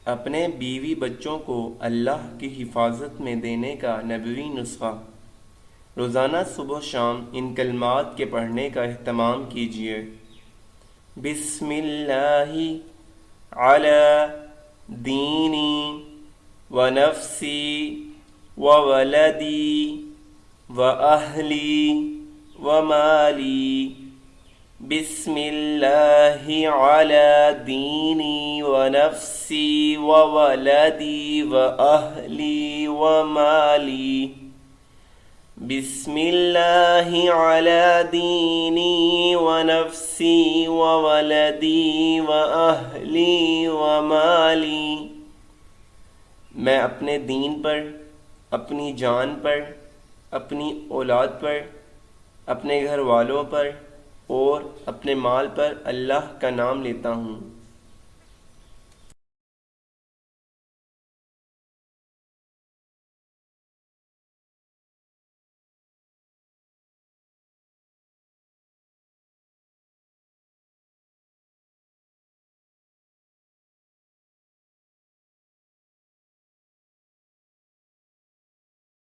اپنے بیوی بچوں کو اللہ کی حفاظت میں دینے کا نبوی نسخہ۔ روزانہ صبح و شام ان کلمات کے پڑھنے کا اہتمام کیجیے۔ بسم اللہ علی دینی و نفسی و ولدی و اہلی و مالی۔ بسم اللہ علی دینی و نفسی و ولدی و اہلی و مالی۔ بسم اللہ علی دینی و نفسی و ولدی و اہلی و مالی۔ میں اپنے دین پر، اپنی جان پر، اپنی اولاد پر، اپنے گھر والوں پر اور اپنے مال پر اللہ کا نام لیتا ہوں۔